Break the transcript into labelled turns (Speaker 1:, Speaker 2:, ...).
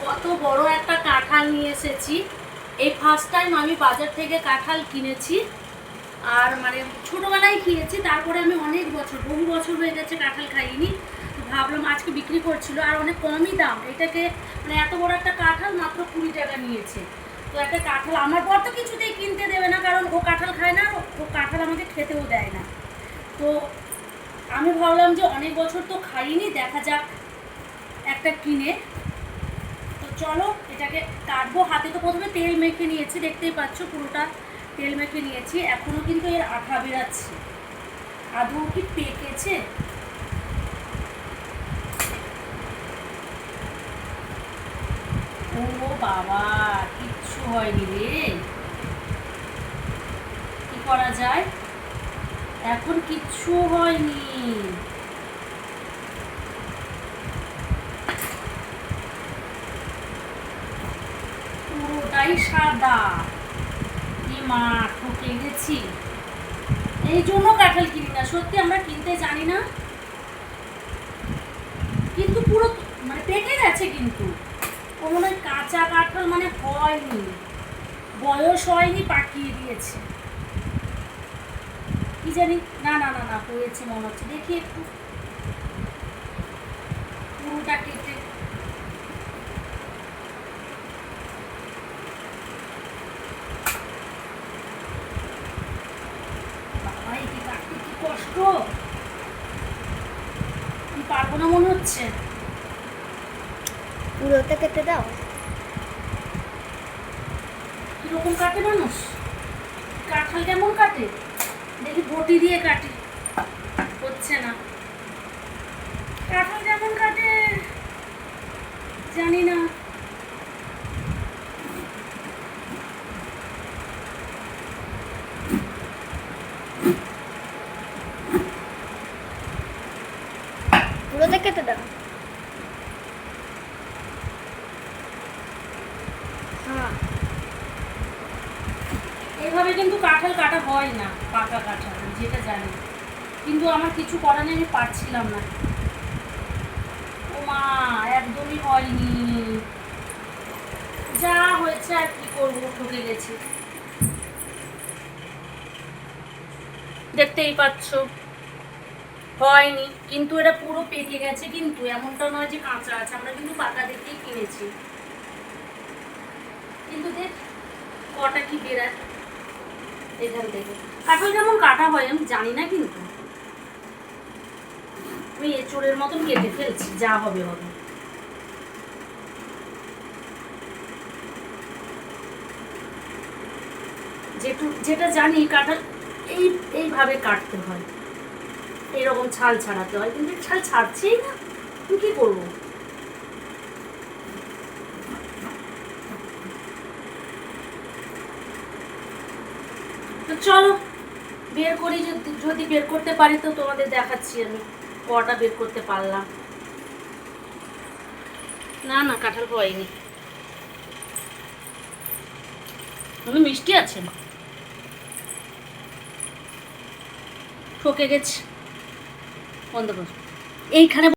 Speaker 1: কত বড় একটা কাঁঠাল নিয়ে এসেছি। এই ফার্স্ট টাইম আমি বাজার থেকে কাঁঠাল কিনেছি। আর মানে ছোটোবেলায় খেয়েছি, তারপরে আমি অনেক বছর, বহু বছর হয়ে গেছে কাঁঠাল খাইনি। তো ভাবলাম আজকে বিক্রি করছিল, আর অনেক কমই দাম। এটাকে মানে এত বড় একটা কাঁঠাল মাত্র 20 টাকা নিয়েছে। তো একটা কাঁঠাল আমার পর তো কিছুতেই কিনতে দেবে না, কারণ ও কাঁঠাল খায় না, ও কাঁঠাল আমাকে খেতেও দেয় না। তো আমি ভাবলাম যে অনেক বছর তো খাইনি, দেখা যাক একটা কিনে। তো চলো এটাকে কাটবো। হাতে তো প্রথমে তেল মেখে নিয়েছি, দেখতেই পাচ্ছ পুরোটা তেল মেখে নিয়েছি। এখনো কিন্তু এর আঠা বেরাচ্ছে, আদৌ কি পেকেছে? ও বাবা, কিচ্ছু হয়নি রে। কি করা যায়? এখন কিচ্ছু হয়নি। পুরোটাই সাদা। কি মা, ঠকে গেছি। এই জন্য কাঁঠাল কিনি না, সত্যি আমরা কিনতে জানি না। কিন্তু পুরো মানে পেকে গেছে, কিন্তু ও মনে হয় কাঁচা কাঁঠাল মানে হয়নি, বয়স হয়নি, পাকিয়ে দিয়েছে কি জানি। না না না না, হয়েছে মনে হচ্ছে। দেখি একটু পুরোটা কেটে। বাবা, এটি কাটতে কি কষ্ট, আমি পারবো না মনে হচ্ছে।
Speaker 2: পুরোটা কেটে দাও।
Speaker 1: কিরকম কাটে মানুষ? কাঁঠাল কেমন কাটে দেখি, বটি দিয়ে কাটি, হচ্ছে না। কাঁঠাল কেমন কাটে জানি না।
Speaker 2: পুরোটা কেটে দাও। হ্যাঁ,
Speaker 1: এভাবে কিন্তু কাঁঠাল কাটা হয় না, পাকা কাঁঠাল, যেটা জানি। কিন্তু আমার কিছু করার নেই, আমি পারছিলাম না। ও মা, একদমই হয়নি। যা হয়েছে আর কি করবো, ঠকে গেছি। দেখতেই পাচ্ছ হয়নি, কিন্তু এটা পুরো পেকে গেছে। কিন্তু এমনটা নয় যে কাঁচা আছে, আমরা কিন্তু পাকা দেখেই কিনেছি। কিন্তু দেখ কটা কি বেরায় এখান থেকে। কাঁঠাল কেমন কাটা হয় আমি জানি না, কিন্তু আমি এঁচোড়ের মতন কেটে ফেলছি, যা হবে হবে। যেটা জানি কাঁঠাল এইভাবে কাটতে হয়, এইরকম ছাল ছাড়াতে হয়, কিন্তু ছাল ছাড়ছেই না। আমি কি করবো? তো চলো বের করি, যদি বের করতে পারি তো তোমাদের দেখাচ্ছি আমি কটা বের করতে পারলাম। না না, কাঁঠাল হয়নি, মিষ্টি আছে, ঠকে গেছে। বন্ধ কর এইখানে।